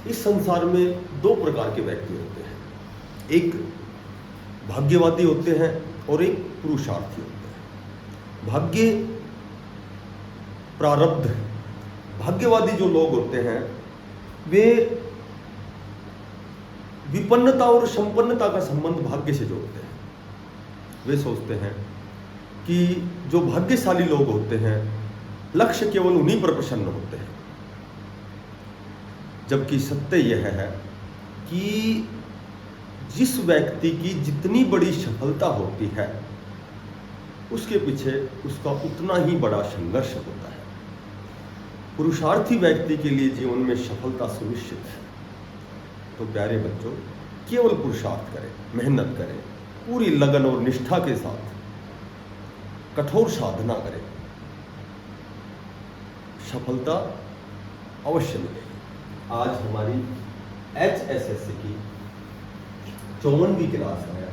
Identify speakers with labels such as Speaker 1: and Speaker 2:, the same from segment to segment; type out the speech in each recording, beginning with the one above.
Speaker 1: इस संसार में दो प्रकार के व्यक्ति होते हैं, एक भाग्यवादी होते हैं और एक पुरुषार्थी होते हैं। भाग्य प्रारब्ध, भाग्यवादी जो लोग होते हैं वे विपन्नता और संपन्नता का संबंध भाग्य से जोड़ते हैं। वे सोचते हैं कि जो भाग्यशाली लोग होते हैं लक्ष्य केवल उन्हीं पर प्रसन्न होते हैं, जबकि सत्य यह है कि जिस व्यक्ति की जितनी बड़ी सफलता होती है उसके पीछे उसका उतना ही बड़ा संघर्ष होता है। पुरुषार्थी व्यक्ति के लिए जीवन में सफलता सुनिश्चित है। तो प्यारे बच्चों, केवल पुरुषार्थ करें, मेहनत करें, पूरी लगन और निष्ठा के साथ कठोर साधना करें, सफलता अवश्य मिलेगी। आज हमारी HSSC की 54वीं क्लास है।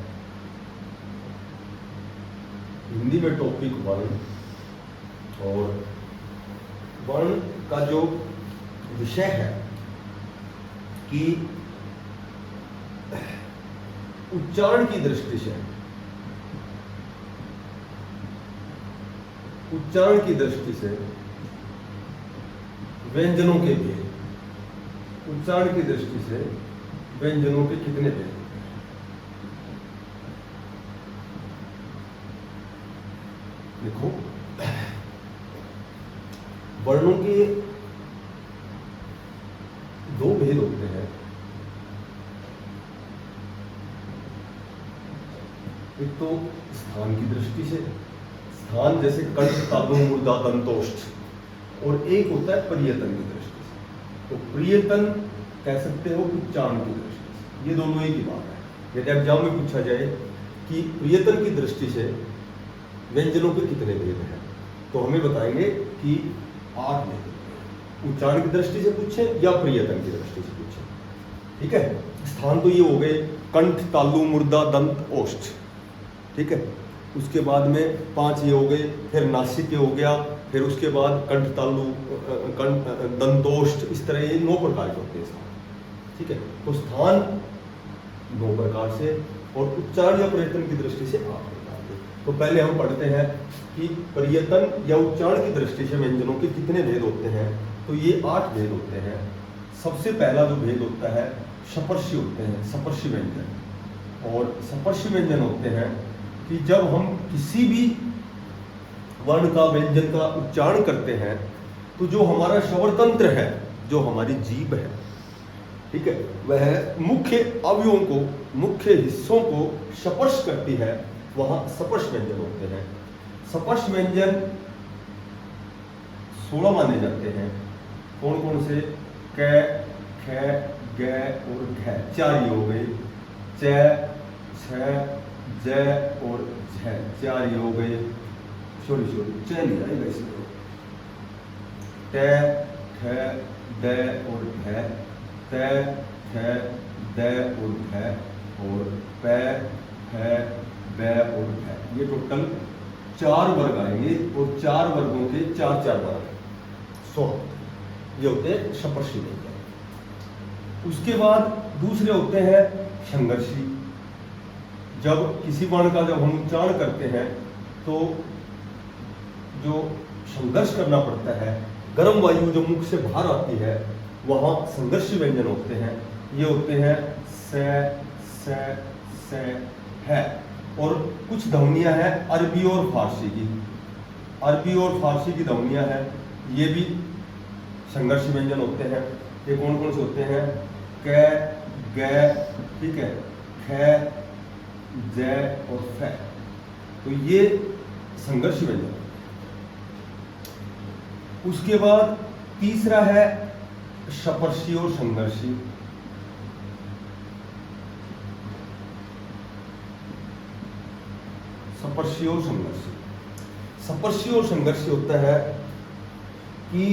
Speaker 1: हिंदी में टॉपिक वर्ण, और वर्ण का जो विषय है कि उच्चारण की दृष्टि से, उच्चारण की दृष्टि से व्यंजनों के भेद, उच्चारण की दृष्टि से व्यंजनों के कितने भेद। देखो, वर्णों के दो भेद होते हैं। एक तो स्थान की दृष्टि से, स्थान जैसे कंठ, तालु, मूर्धा, दंतोष्ठ, और एक होता है प्रियतन की दृष्टि से। तो प्रियतन कह सकते हो उच्चारण की दृष्टि से, ये दोनों एक ही बात है। यदि एग्जाम में पूछा जाए कि प्रियतन की दृष्टि से व्यंजनों के कितने भेद हैं, तो हमें बताएंगे कि 8 भेद। उच्चारण की दृष्टि से पूछे या प्रियतन की दृष्टि से पूछे, ठीक है। स्थान तो ये हो गए कंठ, तालु, मूर्धा, दंत, ओष्ठ, ठीक है। उसके बाद में 5 ये हो गए, फिर नासिक ये हो गया, फिर उसके बाद कंठ, तालु, कंठ, दंतोष्ठ, इस तरह ये 9 प्रकार के होते हैं स्थान, ठीक है। तो स्थान 9 प्रकार से और उच्चारण या प्रियतन की दृष्टि से 8 प्रकार के। तो पहले हम पढ़ते हैं कि प्रियतन या उच्चारण की दृष्टि से व्यंजनों के कितने भेद होते हैं। तो ये 8 भेद होते हैं। सबसे पहला जो भेद होता है सपर्शी होते हैं, सपर्शी व्यंजन। और सपर्शी व्यंजन होते हैं कि जब हम किसी भी वर्ण का, व्यंजन का उच्चारण करते हैं तो जो हमारा श्रवणतंत्र है, जो हमारी जीभ है, ठीक है, वह मुख्य अवयवों को, मुख्य हिस्सों को स्पर्श करती है, वहां स्पर्श व्यंजन होते हैं। स्पर्श व्यंजन 16 माने जाते हैं। कौन कौन से? क, ख, ग और घ, 4 ये हो गए। च, छ, ज और झ, 4 ये हो गए। सॉरी च नहीं आएगा इसमें। ट, ठ, ड और ढ, त, थ, द और ढ, और प, फ, ब और ढ। ये टोटल 4 वर्ग आएंगे और 4 वर्गों के 4 वर्ग 100 ये होते हैं सपर्शी व्यंजन। उसके बाद दूसरे होते हैं संघर्षी। जब किसी वर्ण का जब हम उच्चारण करते हैं तो जो संघर्ष करना पड़ता है, गर्म वायु जो मुख से बाहर आती है, वहां संघर्षी व्यंजन होते हैं। ये होते हैं स, है। और कुछ ध्वनियां हैं अरबी और फारसी की, अरबी और फारसी की ध्वनियां हैं, ये भी संघर्षी व्यंजन होते हैं। ये कौन कौन से होते हैं? क, ग, ठीक है, ख, ज और फ। तो ये संघर्षी व्यंजन। उसके बाद तीसरा है सपर्शी और संघर्षी। सपर्शी और संघर्षी, सपर्शी और संघर्षी होता है कि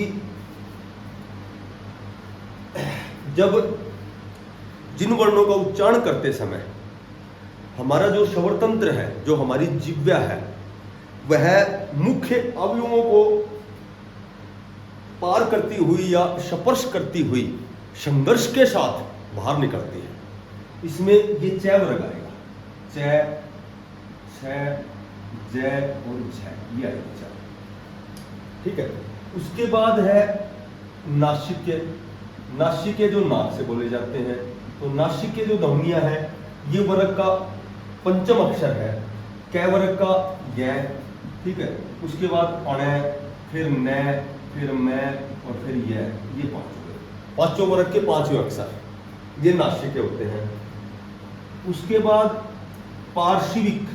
Speaker 1: जब जिन वर्णों का उच्चारण करते समय हमारा जो श्रवणतंत्र है, जो हमारी जिह्वा है, वह मुख्य अवयवों को पार करती हुई या स्पर्श करती हुई संघर्ष के साथ बाहर निकलती है। इसमें ये च वर्ग आएगा, च, छ, ज और झ, ये आएगा च। ठीक है। उसके बाद है नासिके। नासिके जो नाक से बोले जाते हैं, तो नासिके जो ध्वनियां हैं ये वर्ग का पंचम अक्षर है, कै वर्ग का य। ठीक है। उसके बाद अण, फिर न, फिर मैं और फिर ये पांचों वर्ग के पांचों अक्षर ये नासिके होते हैं। उसके बाद पार्श्विक,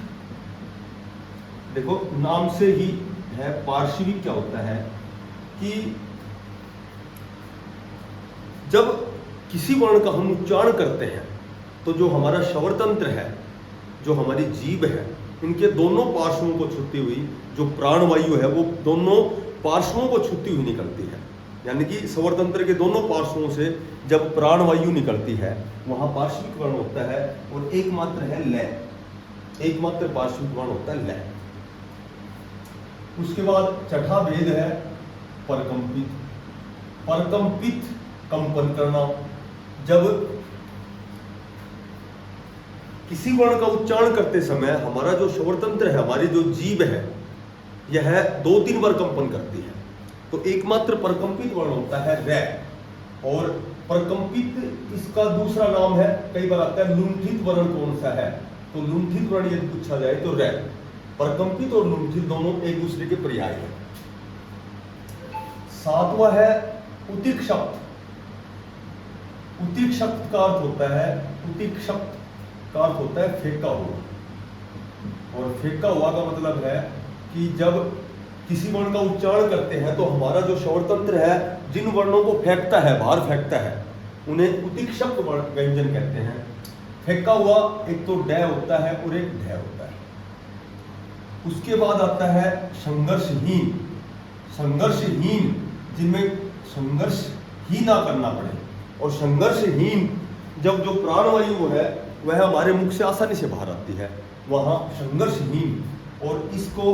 Speaker 1: देखो नाम से ही है, पार्श्विक क्या होता है कि जब किसी वर्ण का हम उच्चारण करते हैं तो जो हमारा श्रवण तंत्र है, जो हमारी जीभ है, इनके दोनों पार्श्वों को छूती हुई जो प्राणवायु है वो दोनों पार्श्वों को छूती हुई निकलती है। यानी कि श्रवण तंत्र के दोनों पार्श्वों से जब प्राणवायु निकलती है वहां पार्श्विक वर्ण होता है, और एकमात्र है लय, एकमात्र पार्श्विक वर्ण होता है लय। उसके बाद छठा भेद है परकंपित। परकंपित कंपन करना, जब किसी वर्ण का उच्चारण करते समय हमारा जो श्रवण तंत्र है, हमारी जो जीभ है, यह 2-3 बार कंपन करती है, तो एकमात्र परकंपित वर्ण होता है रै। और परकंपित इसका दूसरा नाम है, कई बार आता है लुंठित वर्ण कौन सा है, तो लुंठित वर्ण यदि पूछा जाए तो रै। परकंपित और लुंठित दोनों एक दूसरे के पर्याय हैं। सातवां है उतिक्षक्त। उतिक्षक्त का अर्थ होता है, उतिक्षक्त का अर्थ होता है फेंका हुआ, और फेंका हुआ का मतलब है कि जब किसी वर्ण का उच्चारण करते हैं तो हमारा जो श्रवण तंत्र है जिन वर्णों को फेंकता है, बाहर फेंकता है, उन्हें उतिक्षक्त व्यंजन कहते हैं। फेंका हुआ एक तो ड होता है और एक ढ होता है। उसके बाद आता है संघर्षहीन। संघर्षहीन जिनमें संघर्ष ही ना करना पड़े, और संघर्षहीन जब जो प्राणवायु है वह हमारे मुख से आसानी से बाहर आती है, वहां संघर्षहीन। और इसको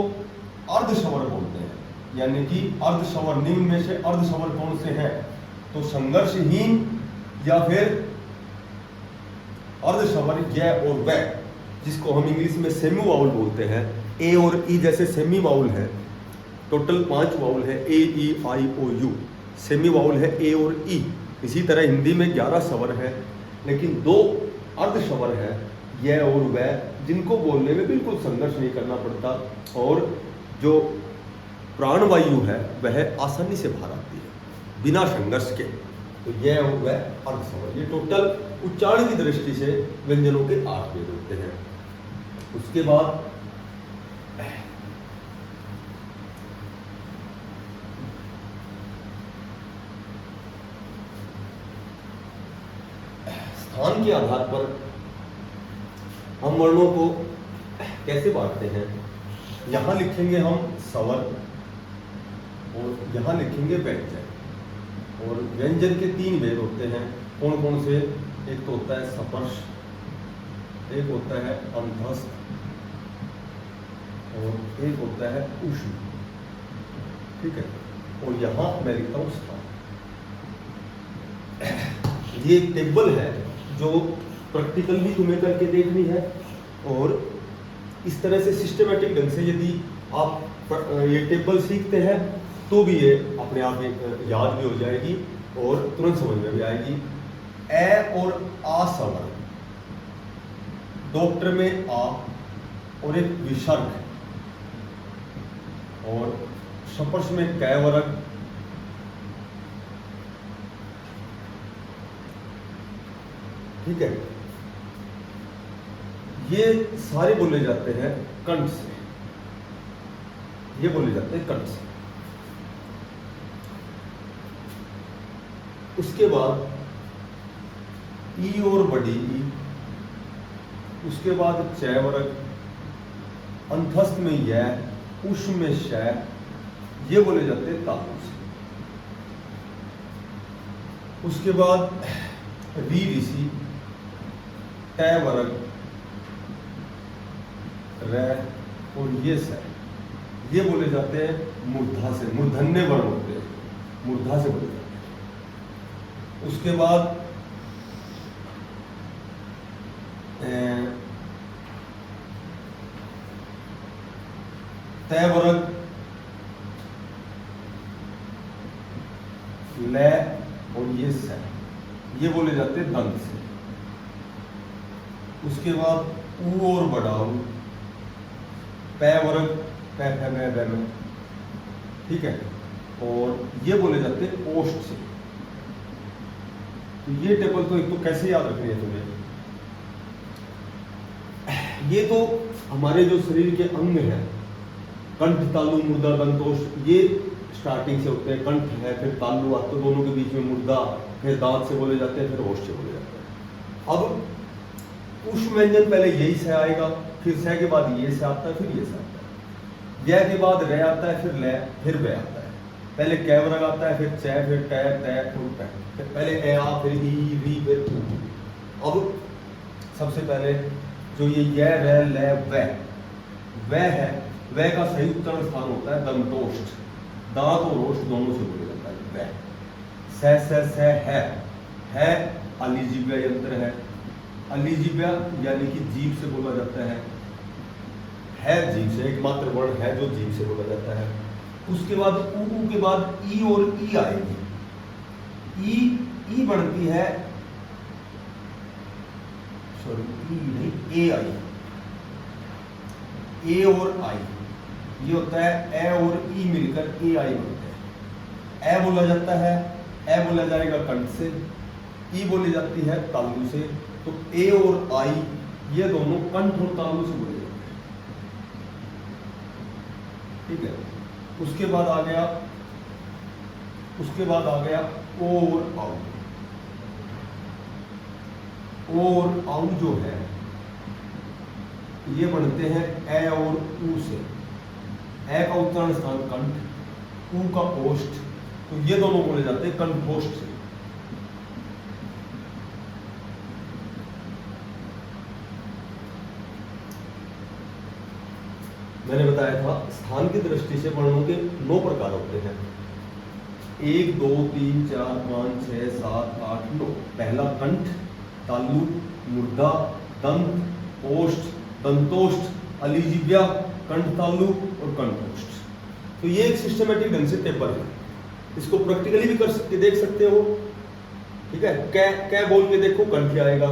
Speaker 1: अर्धश्रवण बोलते हैं, यानी कि अर्धश्रवण, निम्न में से अर्धश्रवण कौन से हैं, तो संघर्षहीन या फिर अर्धश्रवण य और व, जिसको हम इंग्लिश में सेमी वाउल बोलते हैं। ए और ई जैसे सेमी वाउल है, टोटल 5 वाउल है, ए ई आई ओ यू, सेमी वाउल है ए और ई। इसी तरह हिंदी में 11 स्वर है, लेकिन 2 अर्धश्रवण है य और व, जिनको बोलने में बिल्कुल संघर्ष नहीं करना पड़ता, और जो प्राणवायु है वह आसानी से बाहर आती है बिना संघर्ष के। तो यह और वह अर्धश्रवण, ये टोटल उच्चारण की दृष्टि से व्यंजनों के 8 भेद होते हैं। उसके बाद स्थान के आधार पर हम वर्णों को कैसे बांटते हैं। यहां लिखेंगे हम स्वर, और यहां लिखेंगे व्यंजन। और व्यंजन के 3 भेद होते हैं, कौन कौन से, एक तो होता है स्पर्श, एक होता है अंतस्थ, और एक होता है उष्ण। ठीक है। और यहां मैं लिखता हूं स्थान। ये टेबल है जो प्रैक्टिकल भी तुम्हें करके देखनी है, और इस तरह से सिस्टमेटिक ढंग से यदि आप ये टेबल सीखते हैं तो भी ये अपने आप याद भी हो जाएगी और तुरंत समझ में भी आएगी। ए और आ स्वर, डॉक्टर में आ और एक विसर्ग, और स्पर्श में कै वर्ग, ठीक है। ये सारे बोले जाते हैं कंठ से, ये बोले जाते हैं कंठ से। उसके बाद ई और बड़ी ई, उसके बाद च वर्ग, अंतस्थ में य, उष्ण में श, ये बोले जाते हैं तालु से। उसके बाद री ऋषि, ट वर्ग, र और ये स, ये बोले जाते हैं मूर्धा से, मूर्धन्य वर्ण होते हैं, मूर्धा से बोले जाते हैं। उसके बाद तय वर्ग ले और ये स, ये बोले जाते हैं दंत से। उसके बाद ऊ और बड़ा ऊ, पै वर्ग पै फै बै बै में, ठीक है, और ये बोले जाते हैं ओष्ठ से। तो ये टेबल तो एक तो कैसे याद रखनी है तुम्हें, ये तो हमारे जो शरीर के अंग हैं, कंठ तालु मुर्दा दंतोष्ठ, ये स्टार्टिंग से होते हैं। कंठ है, फिर तालु आता है, दोनों के बीच में मुर्दा, फिर दांत से बोले जाते हैं, फिर ओष्ठ से बोले जाते हैं। अब उष्ण व्यंजन पहले यही से आएगा, फिर से के बाद ये से आता है, फिर ये से आता है, य के बाद रे आता है, फिर ले, फिर वे आता है। पहले कै वर्ग आता है, फिर च, फिर ट, त, फिर पै, फिर पहले ए आ, फिर ई, री, फिर उ। अब सबसे पहले जो ये य, रे, ले, व है, व का सही उच्चारण स्थान होता है दंतोष्ठ। दांत और ओष्ठ दोनों से बोला जाता है व। स है अलिजीव्या यंत्र है। अलिजीव्या यानी कि जीभ से बोला जाता है जीभ से, एकमात्र वर्ण है जो जीभ से बोला जाता है। उसके बाद ऊ के बाद ई और ई आएगी। ई बनती है, सॉरी ई नहीं, ए आई, ए और आई, ये होता है ए और ई मिलकर ए आई बनते हैं। ए बोला जाता है, ए बोला जाएगा कंठ से, ई बोली जाती है तालु से। तो ए और आई ये दोनों कंठ और तालु से बोले जाते हैं, ठीक है। उसके बाद आ गया ओ और आउ। ओ और आउ जो है ये बनते हैं ए और ऊ से। ए का उच्चारण स्थान कंठ, ऊ का ओष्ठ, तो ये दोनों बोले जाते हैं कंठोष्ठ से। मैंने बताया था स्थान की दृष्टि से वर्णों के 9 प्रकार होते हैं, 1 2 3 4 5 6 7 8 9। पहला कंठ, तालु, मुर्दा, दंत, ओष्ठ, दंतोष्ठ, अलिजीव्या, कंठ तालु और कंठोष्ठ। तो ये एक सिस्टमेटिक ढंग से टेबल है, इसको प्रैक्टिकली भी कर सकते, देख सकते हो, ठीक है। कै बोल के देखो, कंठ आएगा,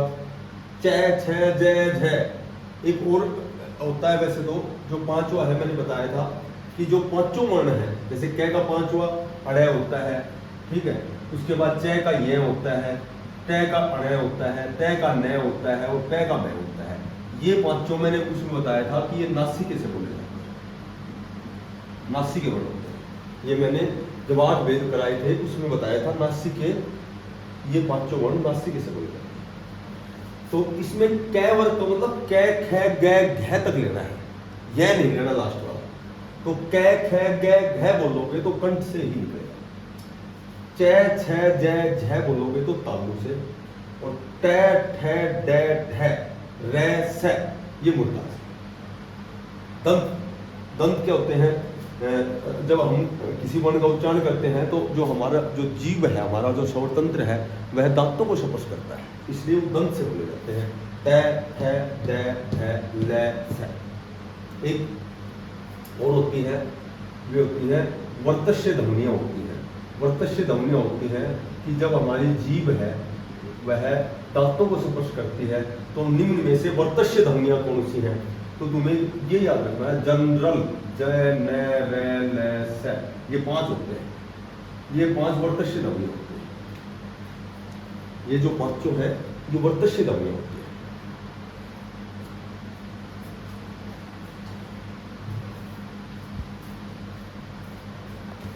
Speaker 1: च, छ, ज, झ। एक और होता है वैसे तो, जो पांचवा है, मैंने बताया था कि जो पांचों वर्ण है, जैसे कै का पांचवा अड़य होता है, ठीक है। उसके बाद च का ये होता है, ट का अणय होता है, त का न होता है और पै का मै होता है। ये पांचों मैंने उसमें बताया था कि ये नासिके से बोले जाते हैं, नासिके वर्ण होते हैं। ये मैंने जब 8 वेद कराए थे उसमें बताया था, नासिके, ये पांचों वर्ण नासिके से बोले जाते हैं। तो इसमें कै वर्ग का मतलब कै, ख, ग, घ तक लेना है, यह नहीं लेना लास्ट वाला। तो कै, ख, ग, घ बोलोगे तो कंठ से ही निकलेगा। च, छ, ज, झ बोलोगे तो तालु से, और ट, ठ, ड, ढ, र, स ये मुर्दा से। दंत क्या होते हैं, जब हम किसी वर्ण का उच्चारण करते हैं तो जो हमारा जो जीव है, हमारा जो स्वर तंत्र है, वह दांतों को स्पर्श करता है, इसलिए वो दंत से बोले जाते हैं। त, थ, द, ध, ल, स। एक और होती है, वे होती है वर्तस्य ध्वनियाँ होती हैं। वर्तस्य ध्वनियाँ होती है कि जब हमारी जीभ है वह दांतों को स्पर्श करती है, तो निम्न में से वर्तस्य ध्वनियाँ कौन सी हैं, तो तुम्हें ये याद रखना है, जनरल, ज, न, र, ल, स, ये 5 होते हैं। ये 5 वर्तस्य ध्वनियाँ होती हैं। ये जो पांचों है ये वर्तस्य ध्वनियाँ होती है।